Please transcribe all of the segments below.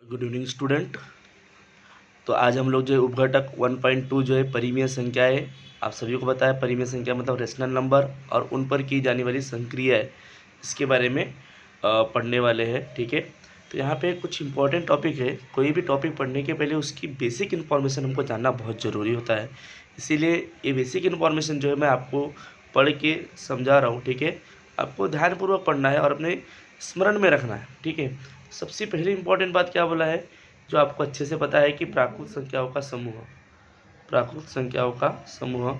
Good evening student. तो आज हम लोग जो है उपघटक 1.2 जो है परिमेय संख्या है, आप सभी को पता है परिमेय संख्या मतलब रेशनल नंबर और उन पर की जाने वाली संक्रिया है, इसके बारे में पढ़ने वाले हैं। ठीक है, तो यहाँ पे कुछ इंपॉर्टेंट टॉपिक है। कोई भी टॉपिक पढ़ने के पहले उसकी बेसिक इन्फॉर्मेशन हमको जानना बहुत ज़रूरी होता है, इसीलिए ये बेसिक इन्फॉर्मेशन जो है मैं आपको पढ़ के समझा रहा हूँ। ठीक है, आपको ध्यानपूर्वक पढ़ना है और अपने स्मरण में रखना है। ठीक है, सबसे पहली इंपॉर्टेंट बात क्या बोला है, जो आपको अच्छे से पता है कि प्राकृत संख्याओं का समूह, प्राकृत संख्याओं का समूह,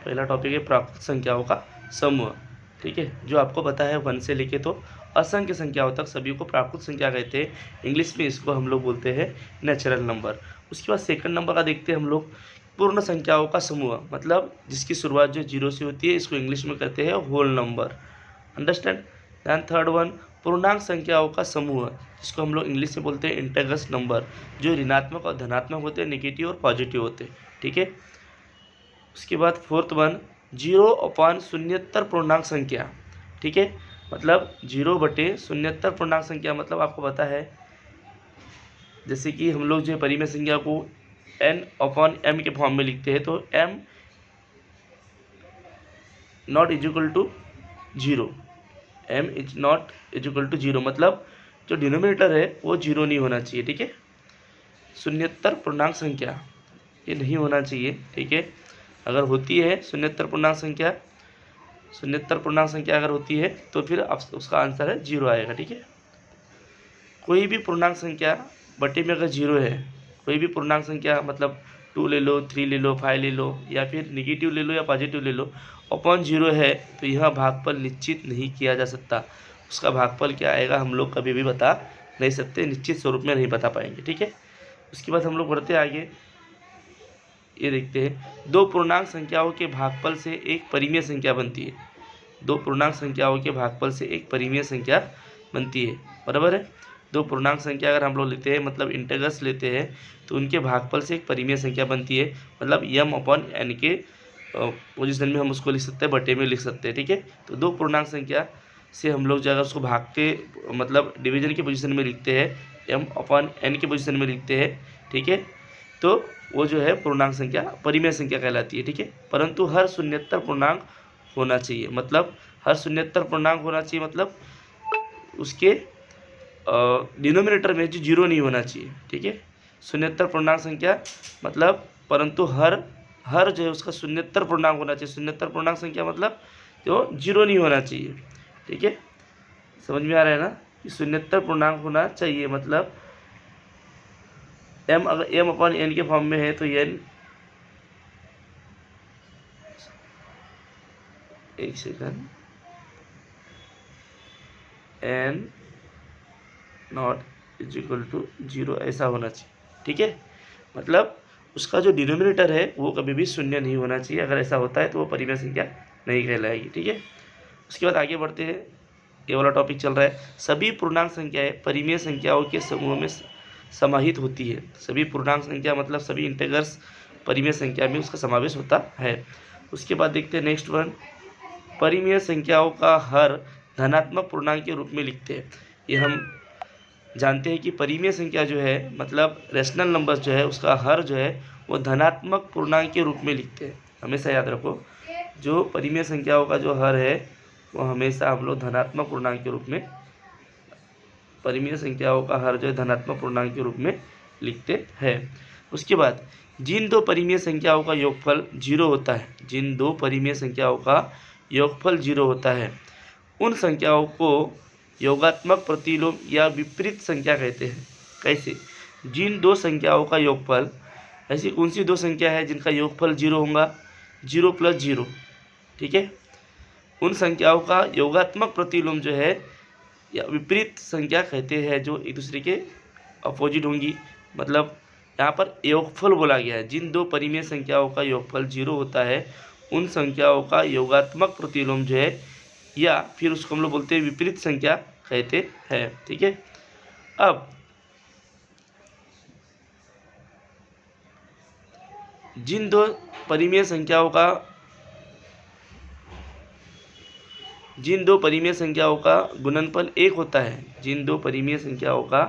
पहला टॉपिक है प्राकृत संख्याओं का समूह। ठीक है, जो आपको पता है 1 से लेके तो असंख्य संख्याओं तक सभी को प्राकृत संख्या कहते हैं। इंग्लिश में इसको हम लोग बोलते हैं नेचुरल नंबर। उसके बाद सेकंड नंबर का देखते हैं हम लोग पूर्ण संख्याओं का समूह, मतलब जिसकी शुरुआत जो 0 से होती है, इसको इंग्लिश में कहते हैं whole number. Understand. Then third one पूर्णांक संख्याओं का समूह, जिसको हम लोग इंग्लिश में बोलते हैं इंटेग्रस नंबर, जो ऋणात्मक और धनात्मक होते हैं, नेगेटिव और पॉजिटिव होते हैं। ठीक है, उसके बाद फोर्थ वन 0/शून्यतर पूर्णांक संख्या। ठीक है, मतलब 0/शून्यतर पूर्णांक संख्या, मतलब आपको पता है जैसे कि हम लोग जो परिमेय संख्या को n/m के फॉर्म में लिखते हैं, तो m not is equal to 0, m is not is equal to 0, मतलब जो डिनोमिनेटर है वो 0 नहीं होना चाहिए। ठीक है, शून्यतर पूर्णांक संख्या ये नहीं होना चाहिए। ठीक है, अगर होती है शून्यतर पूर्णांक संख्या, शून्यतर पूर्णांक संख्या अगर होती है तो फिर उसका आंसर है 0 आएगा। ठीक है, कोई भी पूर्णांक संख्या बटे में अगर 0 है, कोई भी पूर्णांक संख्या मतलब 2 ले लो, 3 ले लो, 5 ले लो, या फिर निगेटिव ले लो या पॉजिटिव ले लो, अपॉन 0 है, तो यह भागफल निश्चित नहीं किया जा सकता। उसका भागफल क्या आएगा हम लोग कभी भी बता नहीं सकते, निश्चित स्वरूप में नहीं बता पाएंगे। ठीक है, उसके बाद हम लोग बढ़ते आगे, ये देखते हैं दो पूर्णांक संख्याओं के भागफल से एक परिमेय संख्या बनती है। दो पूर्णांक संख्याओं के भागफल से एक परिमेय संख्या बनती है, बराबर है। दो पूर्णांक संख्या अगर हम लोग लेते हैं, मतलब इंटेग्रल्स लेते हैं, तो उनके भागफल से एक परिमेय संख्या बनती है, मतलब m/n के पोजीशन में हम उसको लिख सकते हैं, बटे में लिख सकते हैं। ठीक है, तो दो पूर्णांक संख्या से हम लोग जो अगर उसको भाग के मतलब डिवीजन के पोजीशन में लिखते हैं, m/n के पोजीशन में लिखते हैं, ठीक है, तो वो जो है पूर्णांक संख्या परिमेय संख्या कहलाती है। ठीक है, परंतु हर शून्यतर पूर्णांक होना चाहिए, मतलब हर शून्यतर पूर्णांक होना चाहिए, मतलब उसके डिनोमिनेटर में जो 0 नहीं होना चाहिए। ठीक है, शून्यतर पूर्णांक संख्या मतलब, परंतु हर हर जो है उसका शून्यतर पूर्णांक होना चाहिए। शून्यतर पूर्णांक संख्या मतलब जो 0 नहीं होना चाहिए। ठीक है, समझ में आ रहा है ना कि शून्यतर पूर्णांक होना चाहिए, मतलब m अगर m/n के फॉर्म में है तो n, एक second, n not is equal to 0 ऐसा होना चाहिए। ठीक है, मतलब उसका जो डिनोमिनेटर है वो कभी भी शून्य नहीं होना चाहिए। अगर ऐसा होता है तो वो परिमेय संख्या नहीं कहलाएगी। ठीक है, उसके बाद आगे बढ़ते हैं, ये वाला टॉपिक चल रहा है सभी पूर्णांक संख्याएं परिमेय संख्याओं के समूह में समाहित होती है। सभी पूर्णांक संख्या मतलब सभी इंटेग्रल्स परिमेय संख्या में उसका समावेश होता है। उसके बाद देखते हैं नेक्स्ट वन, परिमेय संख्याओं का हर धनात्मक पूर्णांक के रूप में लिखते हैं। ये हम जानते हैं कि परिमेय संख्या जो है मतलब रेशनल नंबर जो है उसका हर जो है वो धनात्मक पूर्णांक के रूप में लिखते हैं। हमेशा याद रखो, जो परिमेय संख्याओं का जो हर है वो हमेशा हम लोग धनात्मक पूर्णांक के रूप में, परिमेय संख्याओं का हर जो है धनात्मक पूर्णांक के रूप में लिखते हैं। उसके बाद जिन दो परिमेय संख्याओं का योगफल 0 होता है, जिन दो परिमेय संख्याओं का योगफल 0 होता है, उन संख्याओं को योगात्मक प्रतिलोम या विपरीत संख्या कहते हैं। कैसे? जिन दो संख्याओं का योगफल, ऐसी कौन सी दो संख्या है जिनका योगफल 0 होगा, 0 + 0। ठीक है, उन संख्याओं का योगात्मक प्रतिलोम जो है या विपरीत संख्या कहते हैं, जो एक दूसरे के अपोजिट होंगी। मतलब यहाँ पर योगफल बोला गया है, जिन दो परिमेय संख्याओं का योगफल 0 होता है उन संख्याओं का योगात्मक प्रतिलोम जो है या फिर उसको हम लोग बोलते हैं विपरीत संख्या कहते हैं। ठीक है, अब जिन दो परिमेय संख्याओं का गुणनफल एक होता है, जिन दो परिमेय संख्याओं का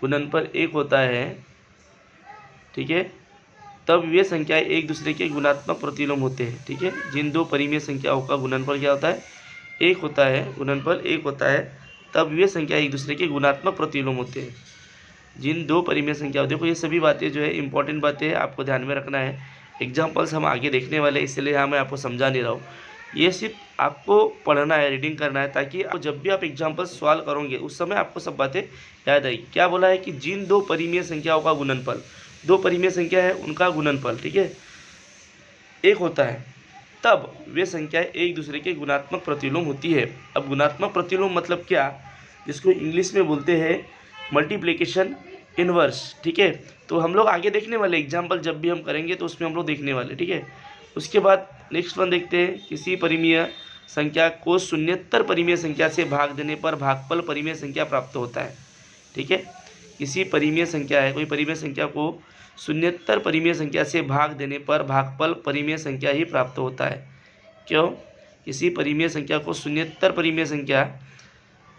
गुणनफल एक होता है, ठीक है, तब वे संख्याएं एक दूसरे के गुणात्मक प्रतिलोम होते हैं। ठीक है, जिन दो परिमेय संख्याओं का गुणनफल क्या होता है, एक होता है, गुणनफल एक होता है, तब वे संख्या एक दूसरे के गुणात्मक प्रतिलोम होते हैं। जिन दो परिमेय संख्याओं, देखो ये सभी बातें जो है इंपॉर्टेंट बातें हैं, आपको ध्यान में रखना है। एग्जाम्पल्स हम आगे देखने वाले हैं, इसलिए यहाँ मैं आपको समझा नहीं रहा हूँ। ये सिर्फ आपको पढ़ना है, रीडिंग करना है, ताकि जब भी आप एग्जाम्पल सॉल्व करोगे उस समय आपको सब बातें याद आएगी। क्या बोला है कि जिन दो परिमेय संख्याओं का गुणनफल, दो परिमेय संख्या है उनका गुणनफल, ठीक है, एक होता है, तब वे संख्याएं एक दूसरे के गुणात्मक प्रतिलोम होती है। अब गुणात्मक प्रतिलोम मतलब क्या, जिसको इंग्लिश में बोलते हैं मल्टीप्लिकेशन इनवर्स। ठीक है, तो हम लोग आगे देखने वाले एग्जाम्पल जब भी हम करेंगे तो उसमें हम लोग देखने वाले। ठीक है, उसके बाद नेक्स्ट वन देखते हैं, किसी परिमेय संख्या को शून्येतर परिमेय संख्या से भाग देने पर भागफल परिमेय संख्या प्राप्त होता है। ठीक है, किसी परिमेय संख्या है, कोई परिमेय संख्या को शून्येतर परिमेय संख्या से भाग देने पर भागफल परिमेय संख्या ही प्राप्त होता है। क्यों, किसी परिमेय संख्या को शून्येतर परिमेय संख्या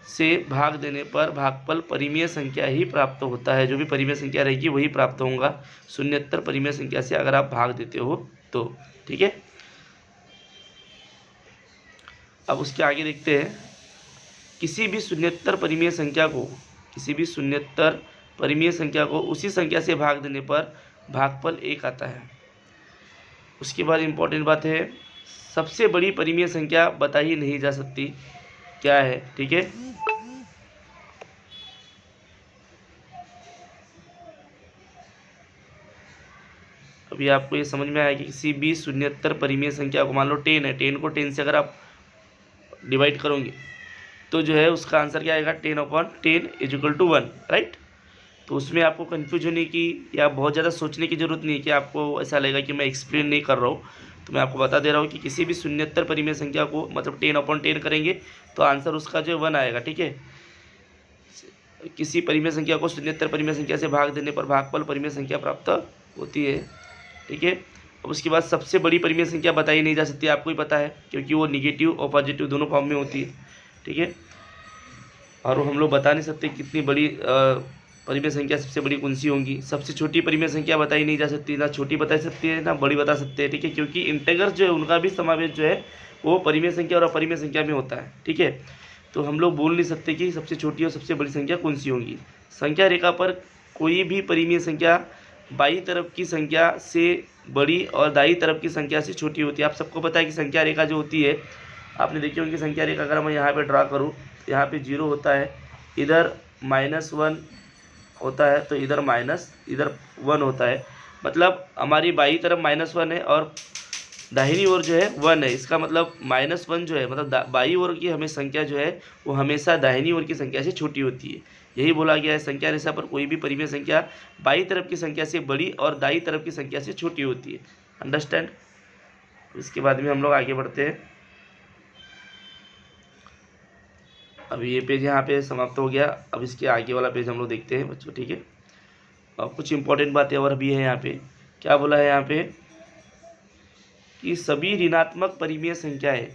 से भाग देने पर भागफल परिमेय संख्या ही प्राप्त होता है। जो भी परिमेय संख्या रहेगी वही प्राप्त होगा शून्येतर परिमेय संख्या से अगर आप भाग देते हो तो। ठीक है, अब उसके आगे देखते हैं, किसी भी शून्येतर परिमेय संख्या को, किसी भी शून्येतर परिमेय संख्या को उसी संख्या से भाग देने पर भागफल एक आता है। उसके बाद इम्पोर्टेंट बात है, सबसे बड़ी परिमेय संख्या बताई नहीं जा सकती, क्या है। ठीक है, अभी आपको ये समझ में आया कि किसी भी शून्येतर परिमेय संख्या को, मान लो 10 है, 10 को 10 से अगर आप डिवाइड करोगे तो जो है उसका आंसर क्या आएगा, 10/10 = 1, राइट। तो उसमें आपको कन्फ्यूज होने की या बहुत ज़्यादा सोचने की ज़रूरत नहीं है कि आपको ऐसा लगेगा कि मैं एक्सप्लेन नहीं कर रहा हूँ। तो मैं आपको बता दे रहा हूँ कि किसी भी शून्येतर परिमेय संख्या को मतलब 10/10 करेंगे तो आंसर उसका जो है 1 आएगा। ठीक है, किसी परिमेय संख्या को शून्येतर परिमेय संख्या से भाग देने पर भागफल परिमेय संख्या प्राप्त होती है। ठीक है, अब उसके बाद सबसे बड़ी परिमेय संख्या बताई नहीं जा सकती, आपको ही पता है, क्योंकि वो निगेटिव और पॉजिटिव दोनों फॉर्म में होती है। ठीक है, और हम लोग बता नहीं सकते कितनी बड़ी परिमेय संख्या सबसे बड़ी कौन सी होंगी। सबसे छोटी परिमेय संख्या बताई नहीं जा सकती, ना छोटी बता सकती है ना बड़ी बता सकते हैं। ठीक है, क्योंकि इंटेग्रल जो है उनका भी समावेश जो है वो परिमेय संख्या और अपरिमेय संख्या में होता है। ठीक है, तो हम लोग बोल नहीं सकते कि सबसे छोटी और सबसे बड़ी संख्या कौन सी होंगी। संख्या रेखा पर कोई भी परिमेय संख्या बाईं तरफ की संख्या से बड़ी और दाईं तरफ की संख्या से छोटी होती है। आप सबको पता है कि संख्या रेखा जो होती है, आपने देखी होगी संख्या रेखा, अगर मैं यहाँ पे ड्रा करूँ, यहाँ पे 0 होता है, इधर -1 होता है, तो इधर 1 होता है। मतलब हमारी बाईं तरफ -1 है और दाहिनी ओर जो है 1 है। इसका मतलब -1 जो है, मतलब बाईं ओर की हमें संख्या जो है वो हमेशा दाहिनी ओर की संख्या से छोटी होती है। यही बोला गया है, संख्या रेखा पर कोई भी परिमेय संख्या बाईं तरफ की संख्या से बड़ी और दाईं तरफ की संख्या से छोटी होती है। अंडरस्टैंड। इसके बाद में हम लोग आगे बढ़ते हैं। अभी ये पेज यहाँ पे समाप्त हो गया, अब इसके आगे वाला पेज हम लोग देखते हैं बच्चों। ठीक है, और कुछ इंपॉर्टेंट बातें और भी है यहाँ पे। क्या बोला है यहाँ पे कि सभी ऋणात्मक परिमेय संख्याएं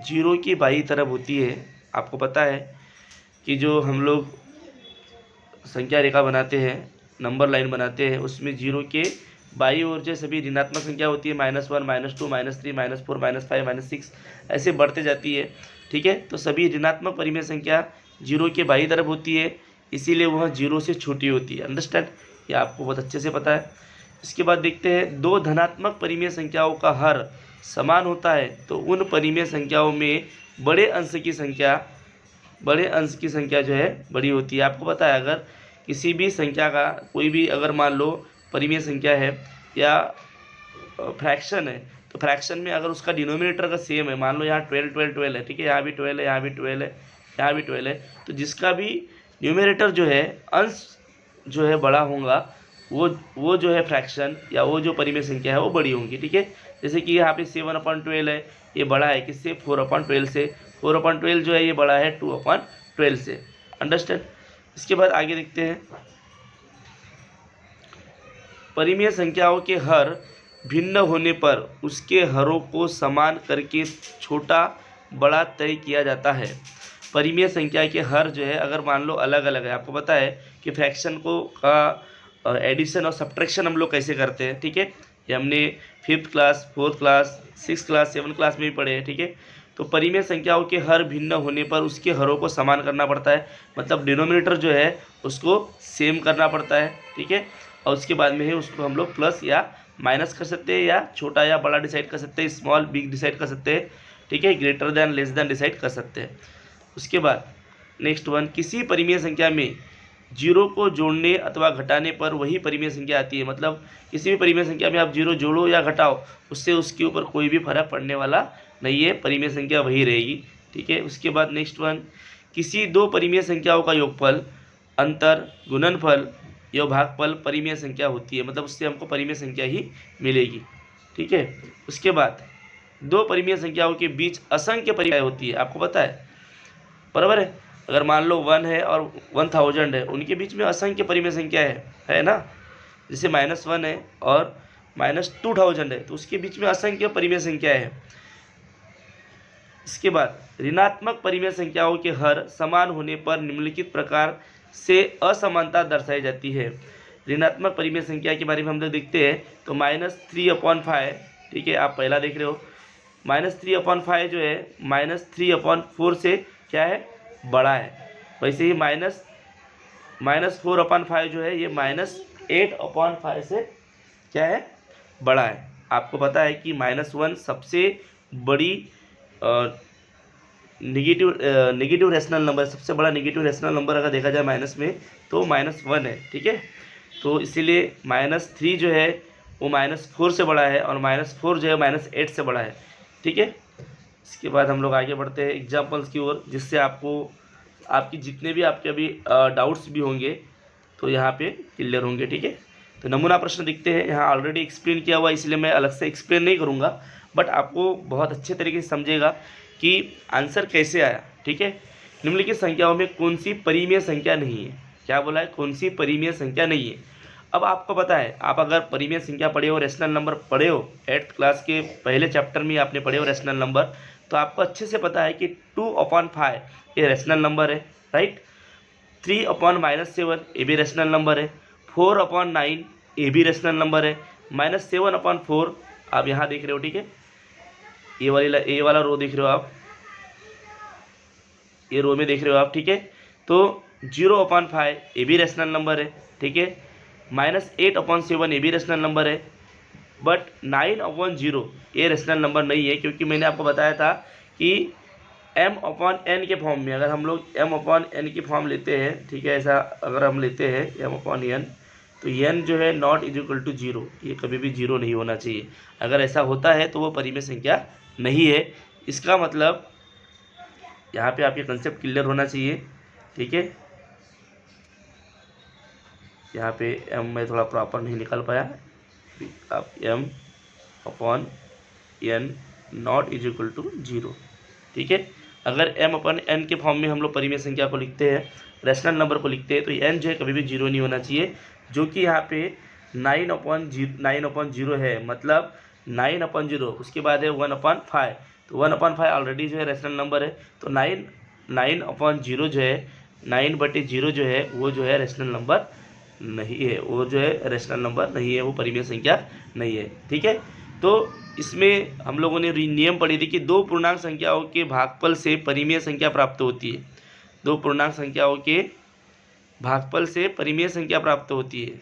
0 की बाईं तरफ होती है। आपको पता है कि जो हम लोग संख्या रेखा बनाते हैं, नंबर लाइन बनाते हैं, उसमें 0 के बाईं ओर जो सभी ऋणात्मक संख्या होती है, -1 -2 -3 -4 -5 -6 ऐसे बढ़ते जाती है। ठीक है, तो सभी ऋणात्मक परिमेय संख्या 0 के बाईं तरफ होती है, इसीलिए वह 0 से छोटी होती है। अंडरस्टैंड, ये आपको बहुत अच्छे से पता है। इसके बाद देखते हैं, दो धनात्मक परिमेय संख्याओं का हर समान होता है तो उन परिमेय संख्याओं में बड़े अंश की संख्या जो है बड़ी होती है। आपको पता है, अगर किसी भी संख्या का कोई भी, अगर मान लो परिमेय संख्या है या फ्रैक्शन है, तो फ्रैक्शन में अगर उसका डिनोमिनेटर का सेम है, मान लो यहाँ 12 12 12 है, ठीक है, यहाँ भी 12 है, यहाँ भी 12 है, यहाँ भी 12 है, तो जिसका भी न्यूमरेटर जो है अंश जो है बड़ा होगा, वो जो है फ्रैक्शन या वो जो परिमेय संख्या है वो बड़ी होंगी। ठीक है, जैसे कि यहाँ पे 7/12 है, ये बड़ा है किससे, 4/12 से। 4/12 जो है ये बड़ा है 2/12 से। अंडरस्टैंड। इसके बाद आगे देखते हैं, परिमेय संख्याओं के हर भिन्न होने पर उसके हरों को समान करके छोटा बड़ा तय किया जाता है। परिमेय संख्या के हर जो है अगर मान लो अलग अलग है, आपको पता है कि फ्रैक्शन को का एडिशन और सब्ट्रैक्शन हम लोग कैसे करते हैं, ठीक है। ये हमने 5th class 4th class 6th class 7th class में भी पढ़े हैं, ठीक है। तो परिमेय संख्याओं के हर भिन्न होने पर उसके हरों को समान करना पड़ता है, मतलब डिनोमिनेटर जो है उसको सेम करना पड़ता है, ठीक है। और उसके बाद में ही उसको हम लोग प्लस या माइनस कर सकते हैं, या छोटा या बड़ा डिसाइड कर सकते हैं, स्मॉल बिग डिसाइड कर सकते हैं, ठीक है, greater than less than decide कर सकते हैं। उसके बाद नेक्स्ट वन, किसी परिमेय संख्या में जीरो को जोड़ने अथवा घटाने पर वही परिमेय संख्या आती है, मतलब किसी भी परिमेय संख्या में आप जीरो जोड़ो या घटाओ उससे उसके ऊपर कोई भी फर्क पड़ने वाला नहीं है, परिमेय संख्या वही रहेगी, ठीक है। उसके बाद नेक्स्ट वन, किसी दो परिमेय संख्याओं का योगफल, अंतर, गुणनफल या भागफल परिमेय संख्या होती है, मतलब उससे हमको परिमेय संख्या ही मिलेगी, ठीक है। उसके बाद दो परिमेय संख्याओं के बीच असंख्य परिमेय होती है, आपको पता है, बराबर है। अगर मान लो 1 है और 1000 है, उनके बीच में असंख्य परिमेय संख्या है ना। जैसे -1 है और -2000 है, तो उसके बीच में असंख्य परिमेय संख्या है। इसके बाद ऋणात्मक परिमेय संख्याओं के हर समान होने पर निम्नलिखित प्रकार से असमानता दर्शाई जाती है। ऋणात्मक परिमेय संख्या के बारे में हम लोग देखते हैं तो -3/5, ठीक है, आप पहला देख रहे हो। -3/5 जो है -3/4 से क्या है, बड़ा है। वैसे ही -4/5 जो है ये -8/5 से क्या है, बड़ा है। आपको पता है कि -1 सबसे बड़ी नेगेटिव रेशनल नंबर, सबसे बड़ा नेगेटिव रेशनल नंबर अगर देखा जाए माइनस में तो -1 है, ठीक है। तो इसीलिए -3 जो है वो -4 से बड़ा है और -4 जो है -8 से बड़ा है, ठीक है। इसके बाद हम लोग आगे बढ़ते हैं एग्जाम्पल्स की ओर, जिससे आपको आपकी जितने भी आपके अभी डाउट्स भी होंगे तो यहाँ पे क्लियर होंगे, ठीक है। तो नमूना प्रश्न दिखते हैं, यहाँ ऑलरेडी एक्सप्लेन किया हुआ इसलिए मैं अलग से एक्सप्लेन नहीं करूँगा, बट आपको बहुत अच्छे तरीके से समझेगा कि आंसर कैसे आया, ठीक है। निम्नलिखित संख्याओं में कौन सी परिमेय संख्या नहीं है, क्या बोला है, कौन सी परिमेय संख्या नहीं है। अब आपको पता है, आप अगर परिमेय संख्या पढ़े हो, रेशनल नंबर पढ़े हो, 8th क्लास के पहले चैप्टर में आपने पढ़े हो रेशनल नंबर, तो आपको अच्छे से पता है कि 2/5 ये रेशनल नंबर है, राइट। 3/-7 ये भी रेशनल नंबर है। 4/9 ये भी रेशनल नंबर है। -7/4 आप यहाँ देख रहे हो, ठीक है, ये वाला रो देख रहे हो आप, ये रो में देख रहे हो आप, ठीक है। तो 0/5 ये भी रेशनल नंबर है, ठीक है। -8/7 ये भी रेशनल नंबर है, बट 9/0 ये रेशनल नंबर नहीं है, क्योंकि मैंने आपको बताया था कि m/n के फॉर्म में, अगर हम लोग m/n की फॉर्म लेते हैं, ठीक है, ऐसा अगर हम लेते हैं m/n, तो n जो है नॉट इज इक्वल टू 0, ये कभी भी 0 नहीं होना चाहिए। अगर ऐसा होता है तो वो परिमेय संख्या नहीं है। इसका मतलब यहाँ पे आपके कंसेप्ट क्लियर होना चाहिए, ठीक है। यहाँ पे m मैं थोड़ा प्रॉपर नहीं निकाल पाया, आप m/n not is equal to 0, ठीक है। अगर m/n के फॉर्म में हम लोग परिमेय संख्या को लिखते हैं, रेशनल नंबर को लिखते हैं, तो n जो है कभी भी 0 नहीं होना चाहिए, जो कि यहाँ पे 9/0 है, मतलब 9/0, उसके बाद है 1/5, तो 1/5 ऑलरेडी जो है रेशनल नंबर है, तो 9/0 जो है 9/0 जो है वो जो है रेशनल नंबर नहीं है, वो जो है रेशनल नंबर नहीं है, वो परिमेय संख्या नहीं है, ठीक है। तो इसमें हम लोगों ने नियम पढ़ी थी कि दो पूर्णांक संख्याओं के भागफल से परिमेय संख्या प्राप्त होती है। दो पूर्णांक संख्याओं के भागफल से परिमेय संख्या प्राप्त होती है।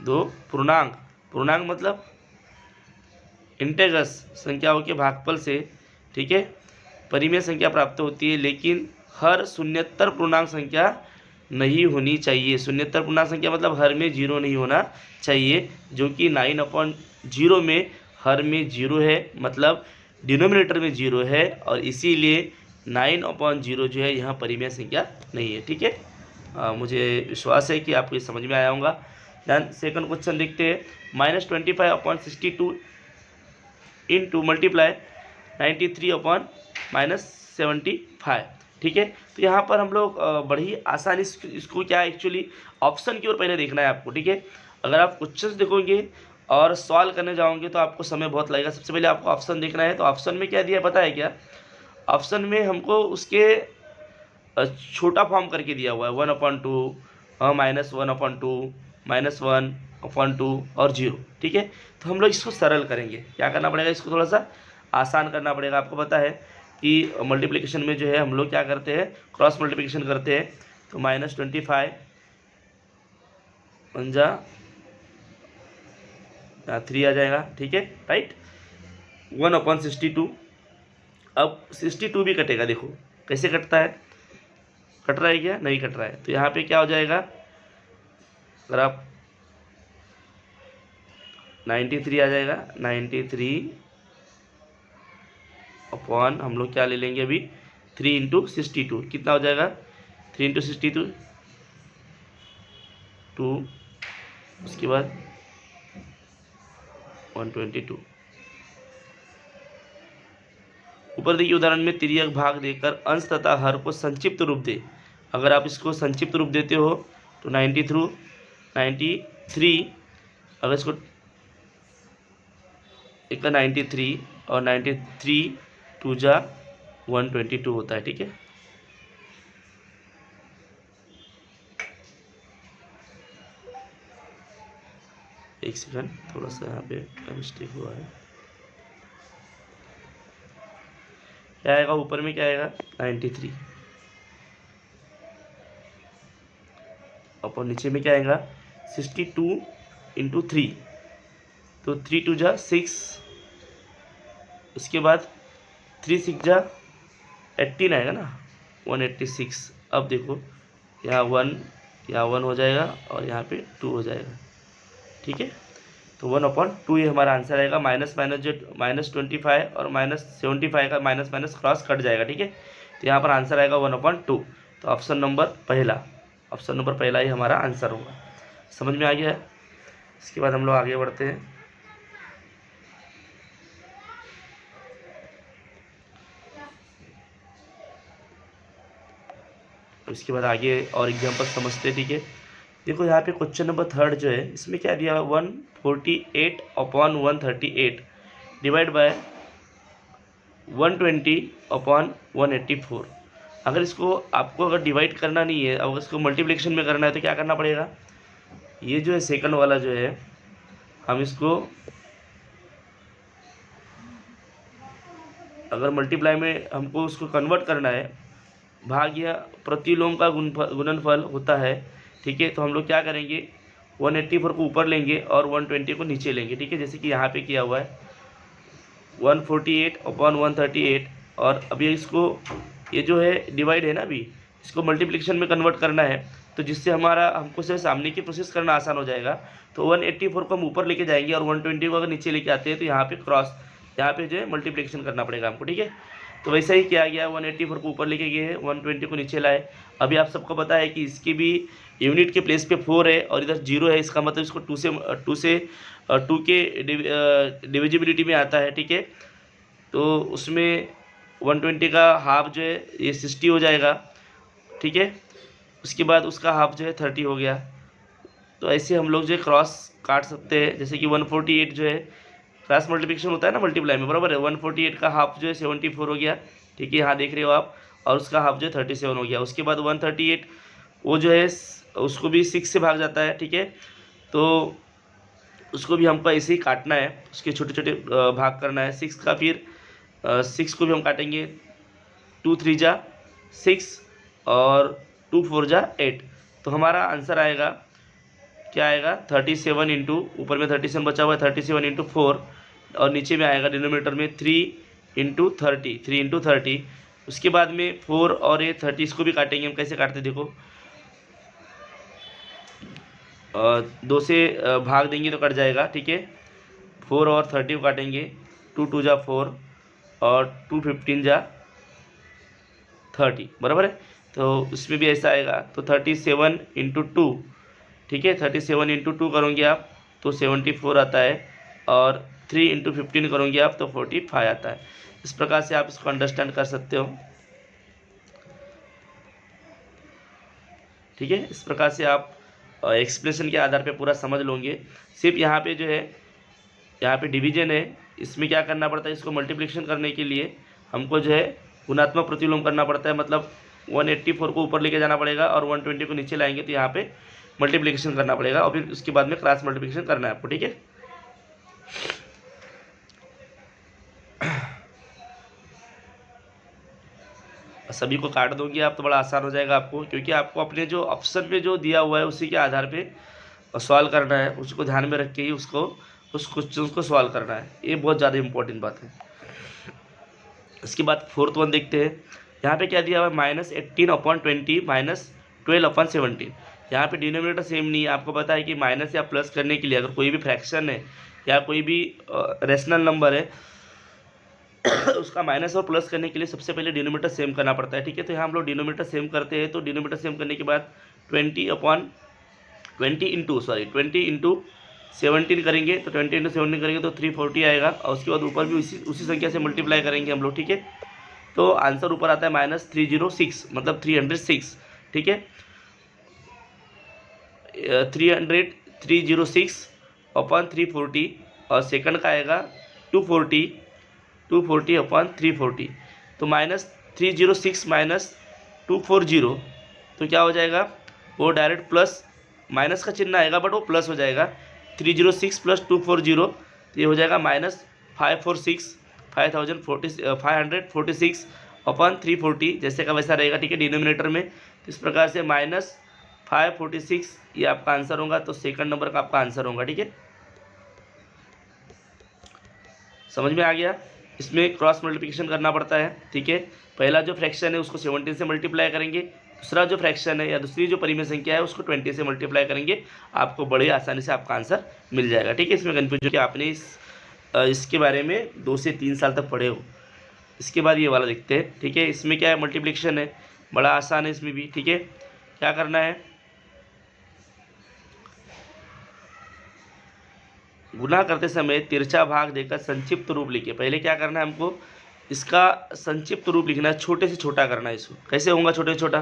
दो पूर्णांक मतलब इंटेजर्स संख्याओं के भागफल से, ठीक है, परिमेय संख्या प्राप्त होती है, लेकिन हर शून्यतर पूर्णांक संख्या नहीं होनी चाहिए। शून्यतर पूर्णांक संख्या मतलब हर में 0 नहीं होना चाहिए, जो कि 9/0 में हर में 0 है, मतलब डिनोमिनेटर में 0 है, और इसीलिए 9/0 जो है यहाँ परिमेय संख्या नहीं है, ठीक है। मुझे विश्वास है कि आपको ये समझ में आया होगा। दैन सेकंड क्वेश्चन देखते हैं, -25/62 इंटू मल्टीप्लाई 93/-75, ठीक है। तो यहाँ पर हम लोग बड़ी आसानी से इसको क्या एक्चुअली ऑप्शन की ओर पहले देखना है आपको, ठीक है। अगर आप क्वेश्चंस देखोगे और सॉल्व करने जाओगे तो आपको समय बहुत लगेगा। सबसे पहले आपको ऑप्शन देखना है, तो ऑप्शन में क्या दिया पता है क्या? ऑप्शन में हमको उसके छोटा फॉर्म करके दिया हुआ है 1/2, -1/2, -1/2 और 0। ठीक है, तो हम लोग इसको सरल करेंगे। क्या करना पड़ेगा? इसको थोड़ा सा आसान करना पड़ेगा। आपको पता है कि मल्टीप्लिकेशन में जो है हम लोग क्या करते हैं, क्रॉस मल्टीप्लिकेशन करते हैं। तो -25 पंजा 3 आ जाएगा। ठीक है, राइट। 1/62। अब 62 भी कटेगा, देखो कैसे कटता है। कट रहा है क्या? नहीं कट रहा है। तो यहाँ पे क्या हो जाएगा, अगर आप 93 आ जाएगा। 93 अपॉन हम लोग क्या ले लेंगे अभी, 3 × 62 कितना हो जाएगा? 3 × 62 2, उसके बाद 122। ऊपर देखिए उदाहरण में तिर्यक भाग देकर अंश तथा हर को संक्षिप्त रूप दे। अगर आप इसको संक्षिप्त रूप देते हो तो 93 अगर इसको एक 93 और 93 2 जा 122 होता है। ठीक है, एक सेकंड, थोड़ा सा यहाँ पे मिस्टेक हुआ है। क्या आएगा ऊपर में? क्या आएगा? 93 और नीचे में क्या आएगा? 62 × 3, तो 3 2 जा 6, उसके बाद 3 6 जा 18 आएगा ना, 186। अब देखो यहाँ 1 हो जाएगा और यहाँ पे 2 हो जाएगा। ठीक है, तो 1/2 ये हमारा आंसर आएगा। माइनस माइनस जो -25 और -75 का माइनस माइनस क्रॉस कट जाएगा। ठीक है, तो यहाँ पर आंसर आएगा 1/2। तो ऑप्शन नंबर पहला ही हमारा आंसर होगा। समझ में आ गया है? इसके बाद हम लोग आगे बढ़ते हैं। इसके बाद आगे और एग्जाम्पल समझते हैं। ठीक है, देखो यहाँ पे क्वेश्चन नंबर 3 जो है, इसमें क्या दिया है? 148/138 डिवाइड बाय 120/184। अगर इसको आपको अगर डिवाइड करना नहीं है, अगर इसको मल्टीप्लिकेशन में करना है तो क्या करना पड़ेगा? ये जो है सेकंड वाला जो है, हम इसको अगर मल्टीप्लाई में हमको उसको कन्वर्ट करना है, भाग या प्रतिलोम का गुणनफल होता है। ठीक है, तो हम लोग क्या करेंगे, 184 को ऊपर लेंगे और 120 को नीचे लेंगे। ठीक है, जैसे कि यहाँ पे किया हुआ है 148/138। और अभी इसको ये जो है डिवाइड है ना, अभी इसको मल्टीप्लिकेशन में कन्वर्ट करना है, तो जिससे हमको सिर्फ सामने की प्रोसेस करना आसान हो जाएगा। तो 184 को हम ऊपर लेके जाएंगे और 120 को अगर नीचे लेके आते हैं तो यहाँ पे जो है मल्टीप्लिकेशन करना पड़ेगा हमको। ठीक है, तो वैसा ही किया गया, 184 को ऊपर लेके गए हैं, 120 को नीचे लाए। अभी आप सबको पता है कि इसकी भी यूनिट के प्लेस पे 4 है और इधर 0 है, इसका मतलब इसको 2 के डिविजिबिलिटी में आता है। ठीक है, तो उसमें 120 का हाफ जो है ये 60 हो जाएगा। ठीक है, उसके बाद उसका हाफ जो है 30 हो गया। तो ऐसे हम लोग जो है क्रॉस काट सकते हैं। जैसे कि 148 जो है क्रॉस मल्टीप्लिकेशन होता है ना मल्टीप्लाई में, बराबर है। 148 का हाफ जो है 74 हो गया। ठीक है, यहाँ देख रहे हो आप, और उसका हाफ जो है 37 हो गया। उसके बाद 138 वो जो है उसको भी 6 से भाग जाता है। ठीक है, तो उसको भी हमको ऐसे ही काटना है, उसके छोटे छोटे भाग करना है। 6 का फिर 6 को भी हम काटेंगे, 2 3 जा 6 और 2 4 जा 8। तो हमारा आंसर आएगा, क्या आएगा, 37 इंटू, ऊपर में 37 बचा हुआ है, 37 इंटू 4 और नीचे में आएगा डिनोमिनेटर में 3 इंटू 30। उसके बाद में 4 और ये 30 इसको भी काटेंगे हम। कैसे काटते देखो, 2 से भाग देंगे तो कट जाएगा। ठीक है, 4 और 30 को काटेंगे, 2 2 जा 4 और 2 15 जा 30, बराबर है। तो उसमें भी ऐसा आएगा, तो 37 इंटू 2। ठीक है, 37 इंटू 2 करोगे आप तो 74 आता है, और 3 इंटू 15 करोगे आप तो 45 आता है। इस प्रकार से आप इसको अंडरस्टैंड कर सकते हो। ठीक है, इस प्रकार से आप एक्सप्रेशन के आधार पे पूरा समझ लोगे। सिर्फ यहाँ पे जो है यहाँ पे डिवीजन है, इसमें क्या करना पड़ता है, इसको मल्टीप्लिकेशन करने के लिए हमको जो है गुणात्मक प्रतिलोम करना पड़ता है। मतलब 184 को ऊपर लेके जाना पड़ेगा और 120 को नीचे लाएंगे, तो यहाँ पे मल्टीप्लिकेशन करना पड़ेगा और फिर उसके बाद में क्रॉस मल्टीप्लिकेशन करना है आपको, ठीक है। सभी को काट दोगे आप तो बड़ा आसान हो जाएगा आपको, क्योंकि आपको अपने जो ऑप्शन पे जो दिया हुआ है उसी के आधार पे सॉल्व करना है, उसको ध्यान में रख के ही उस क्वेश्चन को सॉल्व करना है। ये बहुत ज़्यादा इंपॉर्टेंट बात है। इसके बाद 4th वन देखते हैं। यहाँ पे क्या दिया हुआ है, -18/20 -12/17। यहाँ पे डिनोमिनेटर सेम नहीं है। आपको पता है कि माइनस या प्लस करने के लिए अगर कोई भी फ्रैक्शन है या कोई भी रेशनल नंबर है उसका माइनस और प्लस करने के लिए सबसे पहले डिनोमिनेटर सेम करना पड़ता है, ठीक है। तो यहाँ हम लोग डिनोमिनेटर सेम करते हैं। तो डिनोमिनेटर सेम करने के बाद 20 इंटू 17 करेंगे, तो 20 इंटू 17 करेंगे तो 340 आएगा और उसके बाद ऊपर भी उसी संख्या से मल्टीप्लाई करेंगे हम लोग, ठीक है। तो आंसर ऊपर आता है -306 मतलब 306, ठीक है। 306/340 और सेकंड का आएगा 240/340। तो -306 -240 तो क्या हो जाएगा, वो डायरेक्ट प्लस माइनस का चिन्ह आएगा बट वो प्लस हो जाएगा। 306 + 240 तो ये हो जाएगा -546/340 जैसे का वैसा रहेगा, ठीक है, डिनोमिनेटर में। तो इस प्रकार से -546 ये आपका आंसर होगा। तो सेकंड नंबर का आपका आंसर होगा, ठीक है। समझ में आ गया। इसमें क्रॉस मल्टीप्लिकेशन करना पड़ता है, ठीक है। पहला जो फ्रैक्शन है उसको 17 से मल्टीप्लाई करेंगे, दूसरा जो फ्रैक्शन है या दूसरी जो परिमेय संख्या है उसको 20 से मल्टीप्लाई करेंगे। आपको बड़े आसानी से आपका आंसर मिल जाएगा, ठीक है। इसमें कन्फ्यूजन कि आपने इसके बारे में 2 से 3 साल तक पढ़े हो। इसके बाद ये वाला देखते हैं, ठीक है। इसमें क्या है, मल्टीप्लिकेशन है, बड़ा आसान है इसमें भी, ठीक है। क्या करना है, गुना करते समय तिरछा भाग देकर संक्षिप्त रूप लिखे। पहले क्या करना है, हमको इसका संक्षिप्त रूप लिखना है, छोटे से छोटा करना है इसको। कैसे होगा छोटे से छोटा,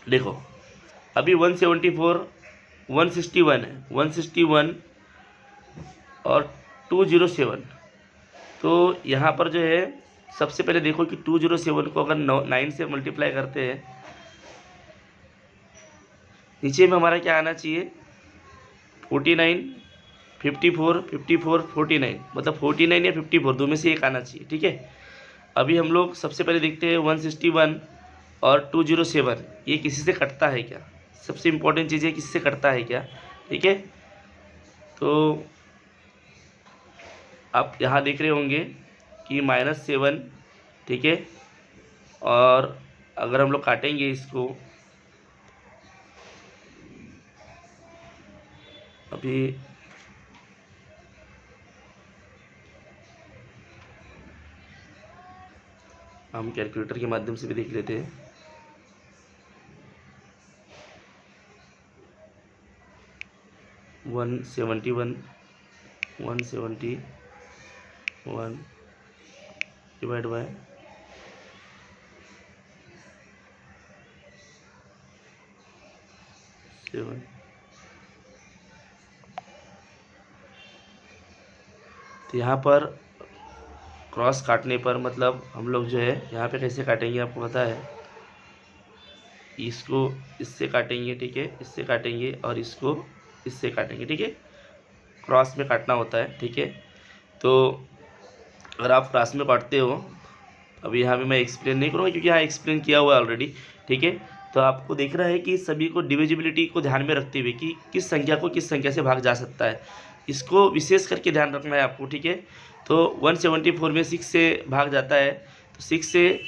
देखो अभी 174 161 है, 161 और 207। तो यहाँ पर जो है सबसे पहले देखो कि 207 को अगर 9 से मल्टीप्लाई करते हैं, नीचे में हमारा क्या आना चाहिए, 49 54 54 49 मतलब 49 या 54 दो में से एक आना चाहिए, ठीक है। अभी हम लोग सबसे पहले देखते हैं 161 और 207 ये किसी से कटता है क्या, सबसे इम्पोर्टेंट चीज़ है किसी से कटता है क्या, ठीक है। तो आप यहाँ देख रहे होंगे कि -7, ठीक है। और अगर हम लोग काटेंगे इसको, अभी हम कैलकुलेटर के माध्यम से भी देख लेते हैं। One 171 divide by 7। तो यहाँ पर क्रॉस काटने पर मतलब हम लोग जो है यहाँ पे कैसे काटेंगे आपको पता है, इसको इससे काटेंगे, ठीक है, इससे काटेंगे और इसको इससे काटेंगे, ठीक है। क्रॉस में काटना होता है, ठीक है। तो अगर आप क्रॉस में काटते हो, अभी यहाँ पे मैं एक्सप्लेन नहीं करूँगा क्योंकि यहाँ एक्सप्लेन किया हुआ है ऑलरेडी, ठीक है। तो आपको देख रहा है कि सभी को डिविजिबिलिटी को ध्यान में रखते हुए कि किस संख्या को किस संख्या से भाग जा सकता है, इसको विशेष करके ध्यान रखना है आपको, ठीक है। तो 174 में 6 से भाग जाता है, तो 6 से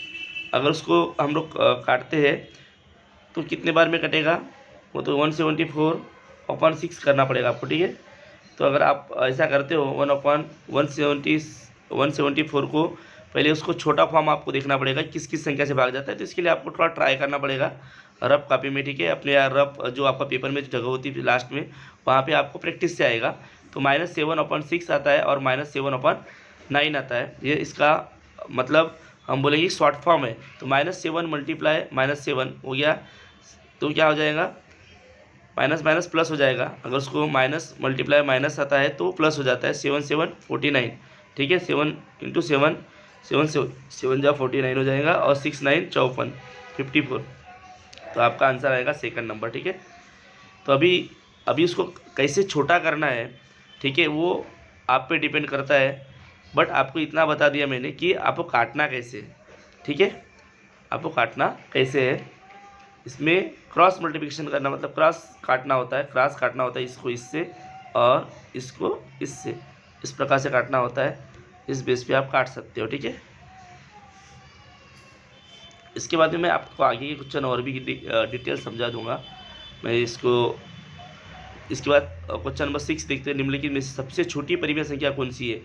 अगर उसको हम लोग काटते हैं तो कितने बार में कटेगा, वो तो 174/6 करना पड़ेगा आपको, ठीक है। तो अगर आप ऐसा करते हो 1/174 को पहले उसको छोटा फॉर्म आपको देखना पड़ेगा किस किस संख्या से भाग जाता है। तो इसके लिए आपको थोड़ा ट्राई करना पड़ेगा रफ कॉपी में, ठीक है। अपने रफ जो आपका पेपर में जगह होती है लास्ट में, वहाँ पे आपको प्रैक्टिस से आएगा। तो -7/6 आता है और -7/9 आता है। ये इसका मतलब हम बोलेंगे शॉर्ट फॉर्म है। तो -7 × -7 हो गया, तो क्या हो जाएगा माइनस माइनस प्लस हो जाएगा, अगर उसको माइनस मल्टीप्लाई माइनस आता है तो प्लस हो जाता है। 7 7 49, ठीक है। 7 इंटू 7 7 7 जा 49 हो जाएगा, और 6 9 54 54। तो आपका आंसर आएगा सेकंड नंबर, ठीक है। तो अभी उसको कैसे छोटा करना है, ठीक है, वो आप पे डिपेंड करता है। बट आपको इतना बता दिया मैंने कि आपको काटना कैसे है, ठीक है। आपको काटना कैसे है, इसमें क्रॉस मल्टीप्लिकेशन करना, मतलब क्रॉस काटना होता है, क्रॉस काटना होता है, इसको इससे और इसको इससे, इस प्रकार से काटना होता है। इस बेस पे आप काट सकते हो, ठीक है। इसके बाद में मैं आपको आगे के क्वेश्चन और भी डिटेल समझा दूंगा मैं इसको। इसके बाद क्वेश्चन नंबर 6 देखते हैं। निम्नलिखित में से सबसे छोटी परिमेय संख्या कौन सी है,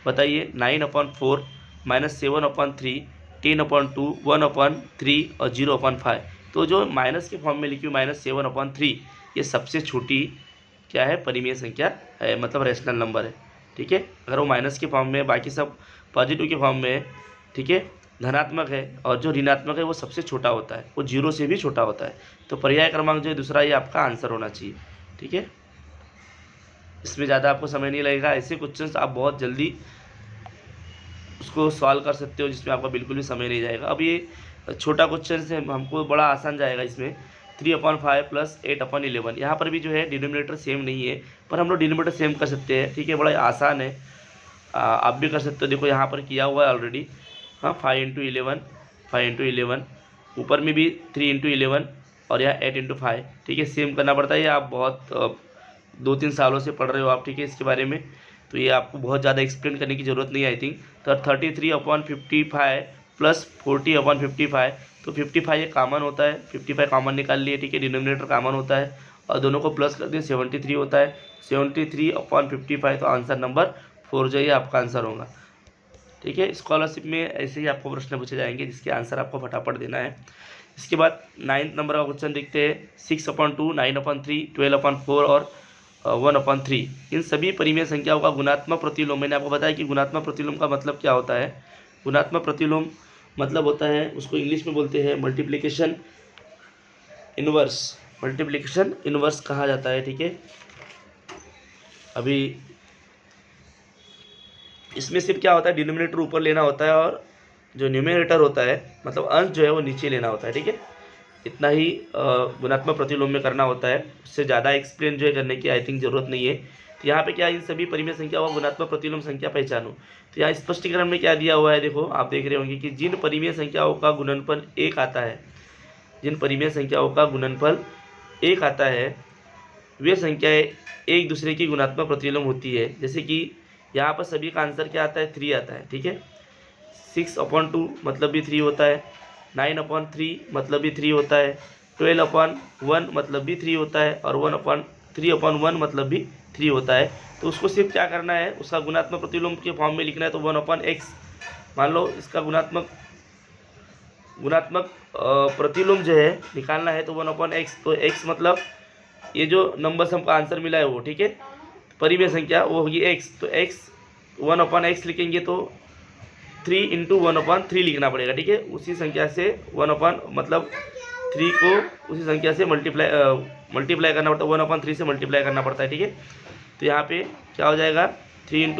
बताइए। 9/4 -7/3 10/2 1/3 और 0/5। तो जो माइनस के फॉर्म में लिखी हुई -7/3, ये सबसे छोटी क्या है, परिमेय संख्या है, मतलब रेशनल नंबर है, ठीक है। अगर वो माइनस के फॉर्म में, बाकी सब पॉजिटिव के फॉर्म में है, ठीक है, धनात्मक है, और जो ऋणात्मक है वो सबसे छोटा होता है, वो 0 से भी छोटा होता है। तो पर्याय क्रमांक जो है दूसरा, ये आपका आंसर होना चाहिए, ठीक है। इसमें ज़्यादा आपको समय नहीं लगेगा, ऐसे क्वेश्चंस आप बहुत जल्दी उसको सॉल्व कर सकते हो, जिसमें आपका बिल्कुल भी समय नहीं जाएगा। अब ये छोटा क्वेश्चन है, हमको बड़ा आसान जाएगा इसमें। 3/5 + 8/11, यहाँ पर भी जो है डिनोमिनेटर सेम नहीं है, पर हम लोग डिनोमिनेटर सेम कर सकते हैं, ठीक है। बड़ा आसान है, आप भी कर सकते हो। देखो यहाँ पर किया हुआ है ऑलरेडी, हाँ। 5 × 11 ऊपर में भी 3 × 11 और यहाँ 8 × 5, ठीक है। सेम करना पड़ता है, ये आप बहुत 2-3 सालों से पढ़ रहे हो आप, ठीक है, इसके बारे में। तो ये आपको बहुत ज़्यादा एक्सप्लेन करने की ज़रूरत नहीं, आई थिंक। तो 33/55 + 40/55, तो 55 ये कॉमन होता है, 55 कॉमन निकाल लिए, ठीक है। डिनोमिनेटर कॉमन होता है, और दोनों को प्लस कर दिए, 73 होता है। 73/55, तो आंसर नंबर 4 जो है आपका आंसर होगा, ठीक है। स्कॉलरशिप में ऐसे ही आपको प्रश्न पूछे जाएंगे, जिसके आंसर आपको फटाफट देना है। इसके बाद 9th नंबर का क्वेश्चन देखते हैं। 6/2 9/3 12/4 और 1/3, इन सभी परिमेय संख्याओं का गुणात्मक प्रतिलोम। मैंने आपको बताया कि गुणात्मक प्रतिलोम का मतलब क्या होता है। गुणात्मक प्रतिलोम मतलब होता है, उसको इंग्लिश में बोलते हैं मल्टीप्लिकेशन इनवर्स। मल्टीप्लिकेशन इनवर्स कहा जाता है, ठीक है। अभी इसमें सिर्फ क्या होता है, डिनोमिनेटर ऊपर लेना होता है, और जो न्यूमरेटर होता है, मतलब अंश जो है वो नीचे लेना होता है, ठीक है। इतना ही गुणात्मक प्रतिलोम में करना होता है, उससे ज़्यादा एक्सप्लेन जो है करने की आई थिंक ज़रूरत नहीं है। तो यहाँ पे क्या, इन सभी परिमेय संख्या व गुणात्मक प्रतिलोम संख्या पहचानो। तो यहाँ स्पष्टीकरण में क्या दिया हुआ है, देखो आप देख रहे होंगे कि जिन परिमेय संख्याओं का गुणनफल 1 आता है, जिन परिमेय संख्याओं का गुणनफल 1 आता है, वे संख्याएँ एक दूसरे की गुणात्मक प्रतिलोम होती है। जैसे कि यहाँ पर सभी का आंसर क्या आता है, 3 आता है, ठीक है। 6/2 मतलब भी 3 होता है, 9/3 मतलब भी 3 होता है, 12/1 मतलब भी 3 होता है, और 3/1 मतलब भी 3 होता है। तो उसको सिर्फ क्या करना है, उसका गुणात्मक प्रतिलोम के फॉर्म में लिखना है। तो 1/x, मान लो इसका गुणात्मक प्रतिलोम जो है निकालना है, तो 1/x। तो x मतलब ये जो नंबर्स हमको आंसर मिला है वो, ठीक है, परिमेय संख्या वो होगी x। तो x 1/x लिखेंगे, तो 3 × 1/3 लिखना पड़ेगा, ठीक है। उसी संख्या से 1 मतलब 3 को उसी संख्या से मल्टीप्लाई करना पड़ता है, 1/3 से मल्टीप्लाई करना पड़ता है, ठीक है। तो यहाँ पे क्या हो जाएगा, 3 ×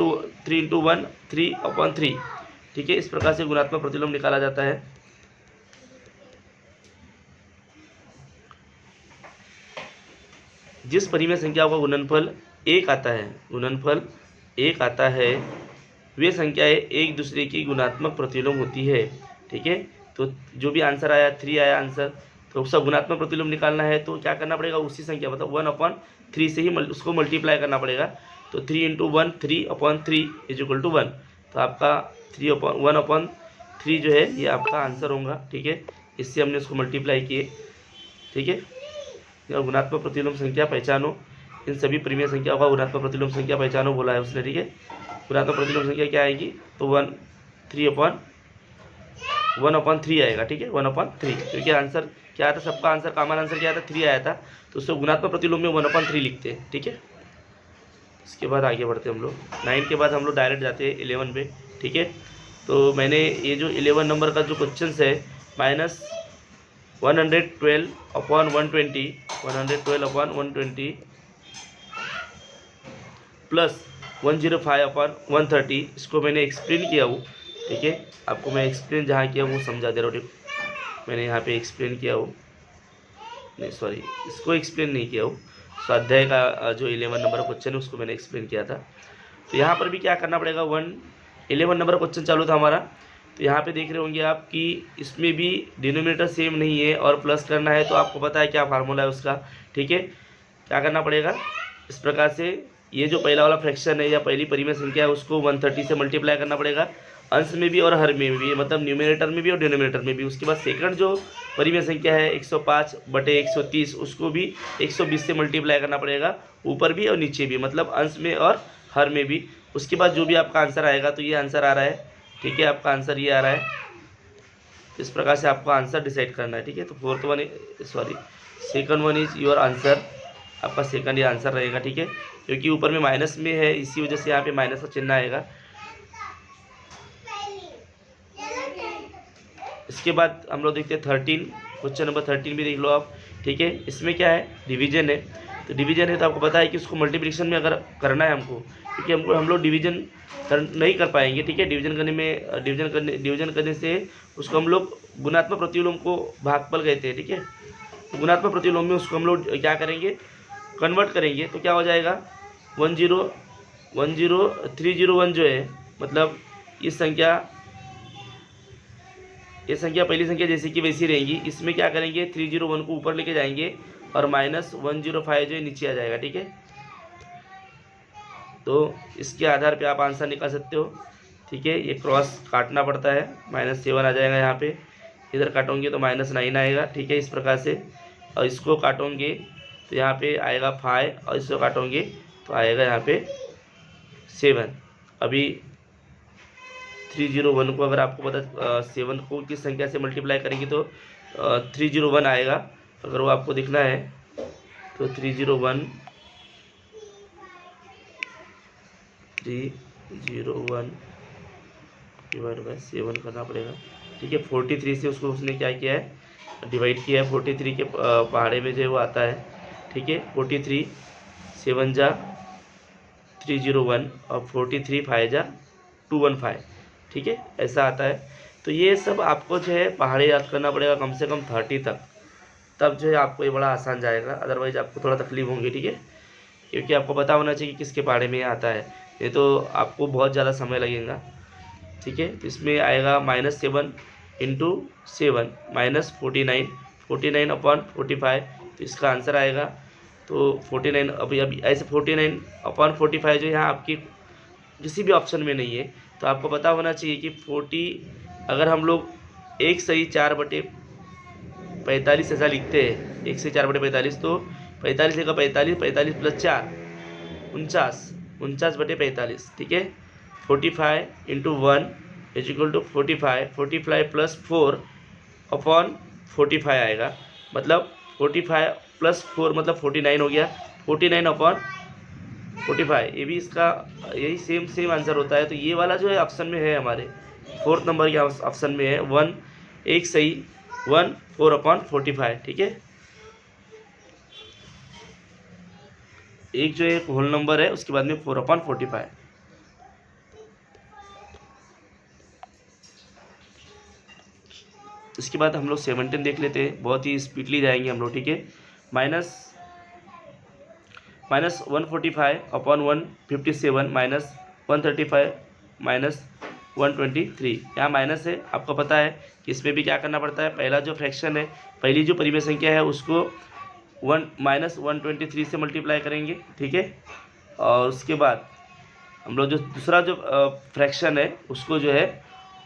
1 3/3, ठीक है। इस प्रकार से गुणात्मक प्रतिलोम निकाला जाता है। जिस परिमेय संख्या का गुणनफल 1 आता है, वे संख्याएं एक दूसरे की गुणात्मक प्रतिलोम होती है, ठीक है। तो जो भी आंसर आया 3 आया आंसर, तो उसका गुणात्मक प्रतिलोम निकालना है, तो क्या करना पड़ेगा, उसी संख्या मतलब 1/3 से ही उसको मल्टीप्लाई करना पड़ेगा। तो 3 × 1 3/3 = 1। तो आपका 1/3 जो है ये आपका आंसर होगा, ठीक है। इससे हमने उसको मल्टीप्लाई किए, ठीक है। गुणात्मक प्रतिलोम संख्या पहचानो, इन सभी परिमेय संख्याओं का गुणात्मक प्रतिलोम संख्या पहचानो बोला है उसने, ठीक है। गुणात्मक प्रतिलोम संख्या क्या आएगी, तो 1/3 आएगा, ठीक है, 1/3, क्योंकि आंसर क्या आया था, सबका आंसर कॉमन आंसर क्या आया था, 3 आया था। तो उसको गुणात्मक प्रतिलोम में 1/3 लिखते हैं, ठीक है। इसके बाद आगे बढ़ते हैं हम लोग। 9 के बाद हम लोग डायरेक्ट जाते हैं 11 पे, ठीक है। तो मैंने ये जो 11 नंबर का जो क्वेश्चन है, 112 अपॉन 120, 112 अपॉन 120 प्लस 105 अपॉन 130। इसको मैंने एक्सप्लेन किया हूँ, ठीक है। आपको मैं एक्सप्लेन जहाँ किया वो समझा दे रहा हूँ। मैंने यहाँ पे एक्सप्लेन किया हूँ, नहीं सॉरी, इसको एक्सप्लेन नहीं किया हूँ। स्वाध्याय का जो 11 नंबर क्वेश्चन है उसको मैंने एक्सप्लेन किया था। तो यहाँ पर भी क्या करना पड़ेगा, 11 नंबर क्वेश्चन चालू था हमारा। तो यहाँ पे देख रहे होंगे आप कि इसमें भी डिनोमिनेटर सेम नहीं है और प्लस करना है, तो आपको पता है क्या फार्मूला है उसका, ठीक है। क्या करना पड़ेगा, इस प्रकार से ये जो पहला वाला फ्रैक्शन है या पहली परिमेय संख्या है उसको 130 से मल्टीप्लाई करना पड़ेगा, अंश में भी और हर में भी, मतलब न्यूमिनेटर में भी और डिनोमिनेटर में भी। उसके बाद सेकंड जो परिमेय संख्या है 105/130 उसको भी 120 से मल्टीप्लाई करना पड़ेगा, ऊपर भी और नीचे भी, मतलब अंश में और हर में भी। उसके बाद जो भी आपका आंसर आएगा, तो ये आंसर आ रहा है, ठीक है, आपका आंसर ये आ रहा है। इस प्रकार से आपको आंसर डिसाइड करना है, ठीक है। तो second one is your answer, आपका सेकंड ये आंसर रहेगा, ठीक है। क्योंकि ऊपर में माइनस में है, इसी वजह से यहाँ पे माइनस का चिन्ह आएगा। इसके बाद हम लोग देखते हैं 13, क्वेश्चन नंबर 13 भी देख लो आप, ठीक है। इसमें क्या है, डिवीजन है। तो डिवीजन है तो आपको पता है कि उसको मल्टीप्लिकेशन में अगर करना है हमको, क्योंकि हम लोग डिवीजन नहीं कर पाएंगे, ठीक है। डिवीजन करने से उसको हम लोग गुणात्मक प्रतिलोम को भागफल कहते हैं, ठीक है। तो गुणात्मक प्रतिलोम में उसको हम लोग क्या करेंगे, कन्वर्ट करेंगे। तो क्या हो जाएगा, 301 जो है, मतलब ये संख्या पहली संख्या जैसे कि वैसी रहेंगी। इसमें क्या करेंगे, 301 को ऊपर लेके जाएंगे और -105 जो है नीचे आ जाएगा, ठीक है। तो इसके आधार पे आप आंसर निकाल सकते हो, ठीक है। ये क्रॉस काटना पड़ता है, -7 आ जाएगा यहाँ पे, इधर काटोगे तो -9 आएगा, ठीक है, इस प्रकार से। और इसको काटोगे तो यहाँ पे आएगा 5 और इसको काटोगे तो आएगा यहाँ पे 7। अभी 301 को अगर आपको पता 7 को किस संख्या से मल्टीप्लाई करेंगे तो 301 आएगा। अगर वो आपको दिखना है तो 301 डिवाइड बाय 7 करना पड़ेगा, ठीक है। 43 से उसको उसने क्या किया है, डिवाइड किया है। 43 के पहाड़े में जो है वो आता है, ठीक है। 43 7 जा 301 और 43 5 जा 215, ठीक है, ऐसा आता है। तो ये सब आपको जो है पहाड़े याद करना पड़ेगा कम से कम 30 तक, तब जो है आपको ये बड़ा आसान जाएगा। अदरवाइज आपको थोड़ा तकलीफ होंगी, ठीक है, क्योंकि आपको पता होना चाहिए कि किसके पहाड़े में आता है, ये तो आपको बहुत ज़्यादा समय लगेगा, ठीक है। तो इसमें आएगा -7 × 7 -49 अपॉन 45, तो इसका आंसर आएगा तो 49। अभी ऐसे 49 अपॉन 45 जो यहाँ आपकी किसी भी ऑप्शन में नहीं है, तो आपको पता होना चाहिए कि 40 अगर हम लोग 1/4/45 ऐसा लिखते हैं, 1/4/45, तो 45 का 45, 45 + 4 49/45, ठीक है। 45 × 1 = 45, 45 + 4 अपॉन 45 आएगा, मतलब 45 + 4 मतलब 49 हो गया। 49 अपॉन 45, ये भी इसका यही सेम आंसर होता है। तो ये वाला जो है ऑप्शन में है, हमारे 4th नंबर के ऑप्शन में है 1, एक सही 1 4/45, ठीक है। एक जो है होल नंबर है उसके बाद में 4/45। इसके बाद हम लोग 17 देख लेते हैं, बहुत ही स्पीडली जाएंगे हम लोग, ठीक है। -145/157 -135 -123, यहाँ माइनस है। आपको पता है कि इसमें भी क्या करना पड़ता है, पहला जो फ्रैक्शन है, पहली जो परिमेय संख्या है उसको -123 से मल्टीप्लाई करेंगे, ठीक है। और उसके बाद हम लोग जो दूसरा जो फ्रैक्शन है उसको जो है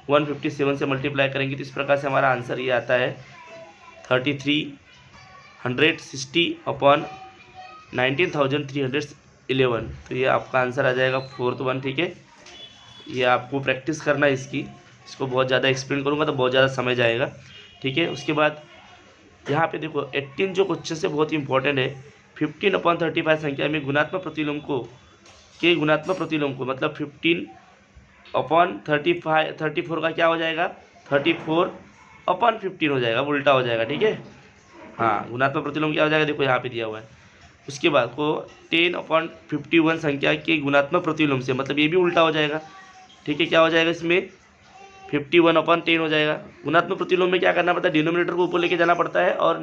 157 से मल्टीप्लाई करेंगे। तो इस प्रकार से हमारा आंसर ये आता है 3360/19,311। तो ये आपका आंसर आ जाएगा 4th वन, ठीक है। ये आपको प्रैक्टिस करना है इसको बहुत ज़्यादा एक्सप्लेन करूँगा तो बहुत ज़्यादा समय जाएगा, ठीक है। उसके बाद यहाँ पे देखो 18 जो क्वेश्चन से बहुत ही इंपॉर्टेंट है। 15/35 संख्या में गुणात्मक प्रतिलोम को मतलब 15/34 का क्या हो जाएगा, 34 अपॉन 15 हो जाएगा, उल्टा हो जाएगा, ठीक है। हाँ, गुणात्मक प्रतिलोम क्या हो जाएगा, देखो यहाँ पे दिया हुआ है। उसके बाद को 10/51 संख्या के गुणात्मक प्रतिलोम से, मतलब ये भी उल्टा हो जाएगा, ठीक है। क्या हो जाएगा इसमें, 51/10 हो जाएगा। गुणात्मक प्रतिलोम में क्या करना पड़ता है, डिनोमिनेटर को ऊपर लेके जाना पड़ता है और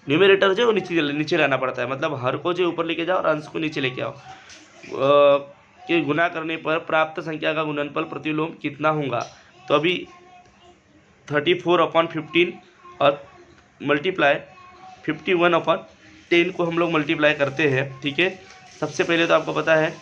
न्यूमरेटर जो है वो नीचे लाना पड़ता है, मतलब हर को जो ऊपर लेके जाओ और अंश को नीचे लेके आओ। के गुना करने पर प्राप्त संख्या का गुणनफल प्रतिलोम कितना होगा, तो अभी 34/15 और मल्टीप्लाई 51/10 को हम लोग मल्टीप्लाई करते हैं, ठीक है। सबसे पहले तो आपको पता है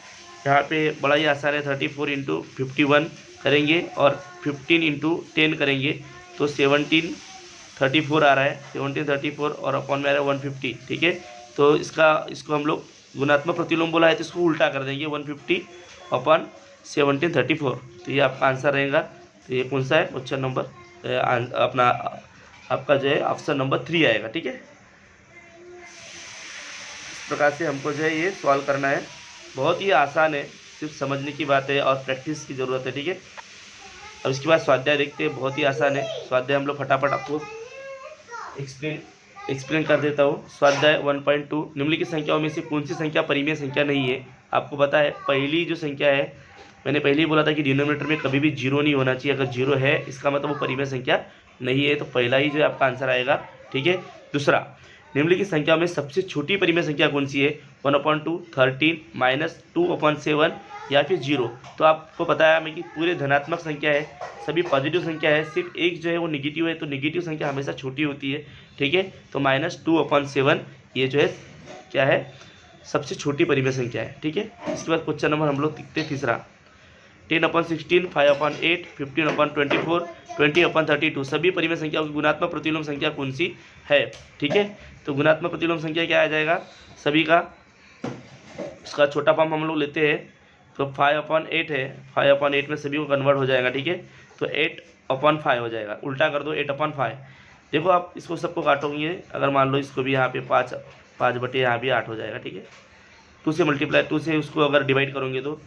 यहाँ पे बड़ा ही आसान है, 34 × 51 करेंगे और 15 × 10 करेंगे तो 1734 आ रहा है, 1734 और अपॉन में आ रहा है 150, ठीक है। तो इसको हम लोग गुणात्मक प्रतिलोम बोला है तो इसको उल्टा कर देंगे, 150/1734, तो ये आपका आंसर रहेगा। तो ये कौन सा है, क्वेश्चन नंबर अपना आपका जो है ऑप्शन नंबर 3 आएगा, ठीक है। इस प्रकार से हमको जो है ये सॉल्व करना है, बहुत ही आसान है, सिर्फ समझने की बात है और प्रैक्टिस की ज़रूरत है, ठीक है। अब इसके बाद स्वाध्याय देखते हैं, बहुत ही आसान है स्वाध्याय, हम लोग फटाफट आपको एक्सप्लेन कर देता हूँ। स्वाध्याय 1.2, निम्नलिखित संख्याओं में से कौन सी संख्या परिमेय संख्या नहीं है। आपको पता है पहली जो संख्या है, मैंने पहले ही बोला था कि डिनोमिनेटर में कभी भी जीरो नहीं होना चाहिए, अगर जीरो है इसका मतलब वो परिमेय संख्या नहीं है, तो पहला ही जो है आपका आंसर आएगा, ठीक है। दूसरा, निम्नलिखित संख्या में सबसे छोटी परिमेय संख्या कौन सी है, 1/2, 13, -2/7 या फिर 0। तो आपको पता है हमें कि पूरे धनात्मक संख्या है, सभी पॉजिटिव संख्या है, सिर्फ एक जो है वो निगेटिव है, तो निगेटिव संख्या हमेशा छोटी होती है, ठीक है। तो -2/7 ये जो है क्या है, सबसे छोटी परिमेय संख्या है, ठीक है। इसके बाद क्वेश्चन नंबर हम लोग देखते हैं तीसरा, 10/16, 5/8, 15/24, 20/32 सभी परिमेय संख्याओं की गुणात्मक प्रतिलोम संख्या कौन सी है, ठीक है। तो गुणात्मक प्रतिलोम संख्या क्या आ जाएगा सभी का, उसका छोटा फॉर्म हम लोग लेते हैं, तो 5/8 है, 5/8 में सभी को कन्वर्ट हो जाएगा, ठीक है। तो 8/5 हो जाएगा, उल्टा कर दो 8/5। देखो आप इसको सबको काटोगे, अगर मान लो इसको भी यहाँ पे 5 बटे यहाँ भी 8 हो जाएगा, ठीक है। 2 से मल्टीप्लाई, 2 से उसको अगर डिवाइड करोगे तो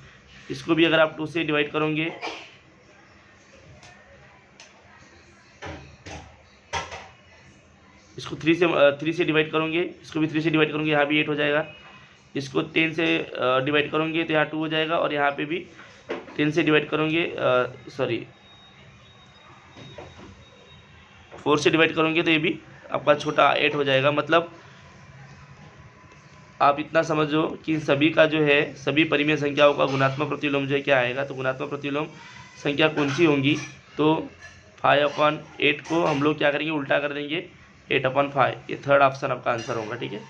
इसको भी अगर आप 2 से डिवाइड करोगे, इसको 3 से डिवाइड करोगे, इसको भी 3 से डिवाइड करोगे, यहाँ भी 8 हो जाएगा। इसको 10 से डिवाइड करोगे तो यहाँ 2 हो जाएगा, और यहाँ पे भी 10 से डिवाइड करोगे, 4 से डिवाइड करोगे तो ये भी आपका छोटा 8 हो जाएगा। मतलब आप इतना समझो कि सभी का जो है, सभी परिमेय संख्याओं का गुणात्मक प्रतिलोम जो है क्या आएगा, तो गुणात्मक प्रतिलोम संख्या कौन सी होंगी, तो 5/8 को हम लोग क्या करेंगे, उल्टा कर देंगे 8/5, ये थर्ड ऑप्शन आपका आंसर होगा, ठीक है।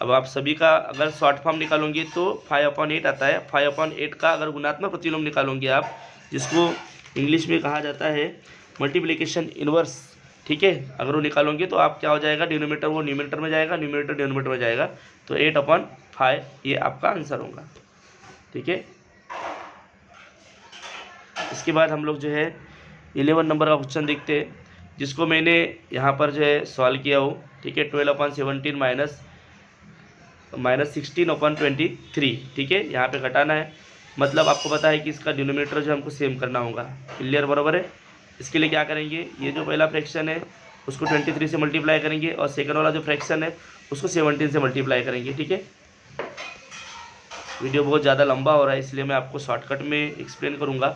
अब आप सभी का अगर शॉर्ट फॉर्म निकालोगे तो 5/8 आता है, 5/8 का अगर गुणात्मक प्रतिलोम निकालोगे आप, जिसको इंग्लिश में कहा जाता है मल्टीप्लिकेशन इनवर्स, ठीक है। अगर वो निकालोगे तो आप क्या हो जाएगा, डिनोमिनेटर वो न्यूमरेटर में जाएगा, न्यूमरेटर डिनोमिनेटर में जाएगा, तो 8/5 ये आपका आंसर होगा, ठीक है। इसके बाद हम लोग जो है 11 नंबर का क्वेश्चन देखते हैं, जिसको मैंने यहाँ पर जो है सॉल्व किया हो, ठीक है। 12/17 -16/23, ठीक है। यहाँ पे घटाना है, मतलब आपको पता है कि इसका डिनोमिनेटर जो हमको सेम करना होगा, क्लियर, बराबर है। इसके लिए क्या करेंगे, ये जो पहला फ्रैक्शन है उसको 23 से मल्टीप्लाई करेंगे, और सेकंड वाला जो फ्रैक्शन है उसको 17 से मल्टीप्लाई करेंगे, ठीक है। वीडियो बहुत ज़्यादा लंबा हो रहा है, इसलिए मैं आपको शॉर्टकट में एक्सप्लेन करूँगा।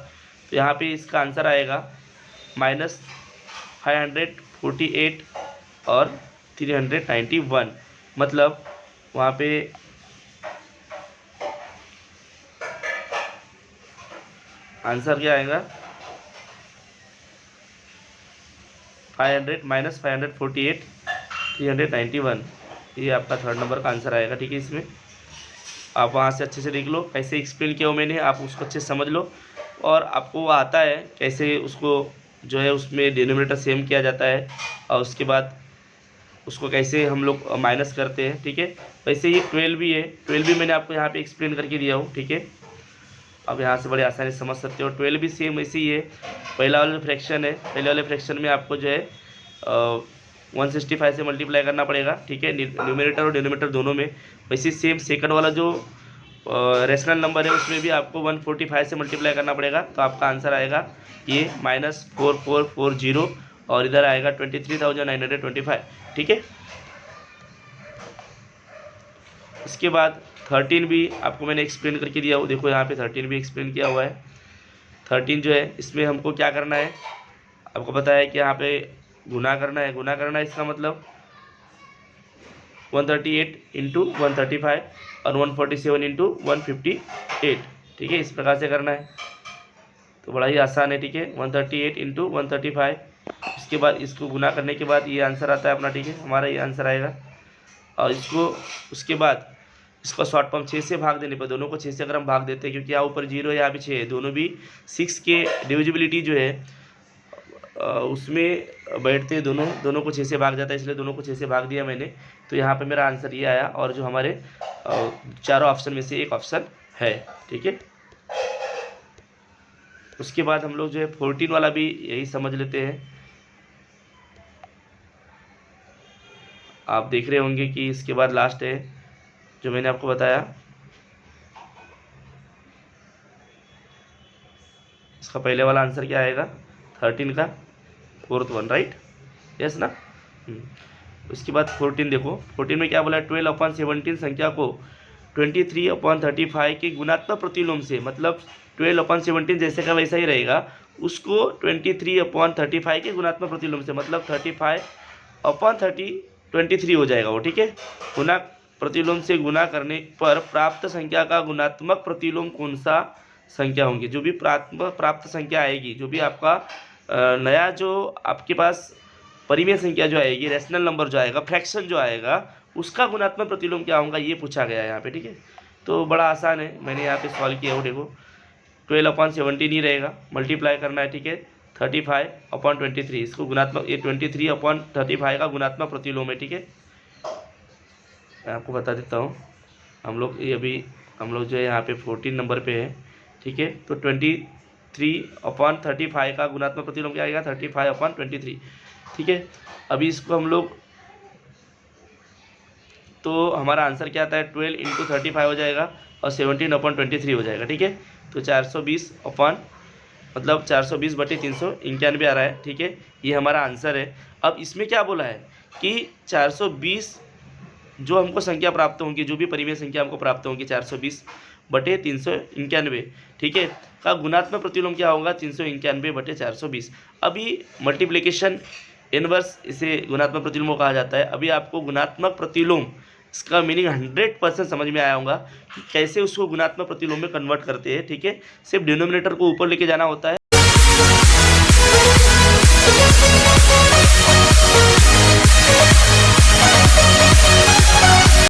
तो यहाँ पे इसका आंसर आएगा -548 और 391, मतलब वहाँ पे आंसर क्या आएगा, 500 - 548 391, ये आपका थर्ड नंबर का आंसर आएगा, ठीक है। इसमें आप वहाँ से अच्छे से देख लो कैसे एक्सप्लेन किया हो मैंने, आप उसको अच्छे से समझ लो, और आपको वो आता है कैसे उसको जो है उसमें डिनोमिनेटर सेम किया जाता है, और उसके बाद उसको कैसे हम लोग माइनस करते हैं, ठीक है। वैसे ये 12 भी है, 12 भी मैंने आपको यहाँ पे एक्सप्लेन करके दिया हूँ, ठीक है। अब यहाँ से बड़े आसानी से समझ सकते हो। 12 भी सेम ऐसे ही है, पहला वाला जो फ्रैक्शन है, पहले वाले फ्रैक्शन में आपको जो है 165 से मल्टीप्लाई करना पड़ेगा, ठीक है, न्यूमरेटर और डिनोमिनेटर दोनों में। वैसे सेम सेकंड वाला जो रेशनल नंबर है उसमें भी आपको 145 से मल्टीप्लाई करना पड़ेगा, तो आपका आंसर आएगा ये -4440 और इधर आएगा 23,925। ठीक है। इसके बाद 13 भी आपको मैंने एक्सप्लेन करके दिया हो, देखो यहाँ पे 13 भी एक्सप्लेन किया हुआ है। 13 जो है इसमें हमको क्या करना है, आपको पता है कि यहाँ पे गुना करना है। गुना करना है इसका मतलब 138 इंटू 135 और 147 इंटू 158। ठीक है, इस प्रकार से करना है, तो बड़ा ही आसान है। ठीक है, 138 इंटू 135, इसके बाद इसको गुना करने के बाद ये आंसर आता है अपना। ठीक है, हमारा ये आंसर आएगा। और इसको उसके बाद इसको शॉर्ट फॉर्म 6 से भाग देने पर, दोनों को 6 से अगर हम भाग देते हैं, क्योंकि यहाँ ऊपर 0 है यहाँ पे 6 है, दोनों भी 6 के डिविजिबिलिटी जो है उसमें बैठते हैं, दोनों को 6 से भाग जाता है, इसलिए दोनों को 6 से भाग दिया मैंने। तो यहाँ पे मेरा आंसर ये आया, और जो हमारे चारों ऑप्शन में से एक ऑप्शन है। ठीक है, उसके बाद हम लोग जो है 14 वाला भी यही समझ लेते हैं। आप देख रहे होंगे कि इसके बाद लास्ट है जो मैंने आपको बताया, इसका पहले वाला आंसर क्या आएगा, 13 का 4th वन, राइट, यस ना। उसके बाद 14 देखो, 14 में क्या बोला है, 12/17 संख्या को 23/35 के गुणात्मक प्रतिलोम से, मतलब 12/17 जैसे का वैसा ही रहेगा, उसको 23/35 के गुणात्मक प्रतिलोम से, मतलब 35/23 हो जाएगा वो। ठीक है, गुना प्रतिलोम से गुना करने पर प्राप्त संख्या का गुणात्मक प्रतिलोम कौन सा संख्या होंगी। जो भी प्राप्त संख्या आएगी, जो भी आपका नया जो आपके पास परिमेय संख्या जो आएगी, रेशनल नंबर जो आएगा, फ्रैक्शन जो आएगा, उसका गुणात्मक प्रतिलोम क्या होगा, ये पूछा गया है यहाँ पे। ठीक है, तो बड़ा आसान है, मैंने यहाँ पे सॉल्व किया हो। देखो 12/17 ही रहेगा, मल्टीप्लाई करना है। ठीक है, 35/23, इसको गुणात्मक, ये 23/35 का गुणात्मक प्रतिलोम है। ठीक है, मैं आपको बता देता हूँ, हम लोग ये अभी हम लोग जो है यहाँ पे 14 नंबर पे है। ठीक है, तो 23/35 का गुणात्मक प्रतिलोम क्या आएगा, 35/23। ठीक है, अभी इसको हम लोग, तो हमारा आंसर क्या आता है, 12 इंटू 35 हो जाएगा और 17/23 हो जाएगा। ठीक है, तो 420 मतलब 420/391 आ रहा है। ठीक है, ये हमारा आंसर है। अब इसमें क्या बोला है कि 420 जो हमको संख्या प्राप्त होंगी, जो भी परिमेय संख्या हमको प्राप्त होंगी 420/391, ठीक है, का गुणात्मक प्रतिलोम क्या होगा, 391/420। अभी मल्टीप्लिकेशन इनवर्स इसे गुणात्मक प्रतिलोम कहा जाता है। अभी आपको गुणात्मक प्रतिलोम इसका मीनिंग 100% समझ में आया होगा कि कैसे उसको गुणात्मक प्रतिलोम में कन्वर्ट करते हैं। ठीक है, सिर्फ डिनोमिनेटर को ऊपर लेके जाना होता है।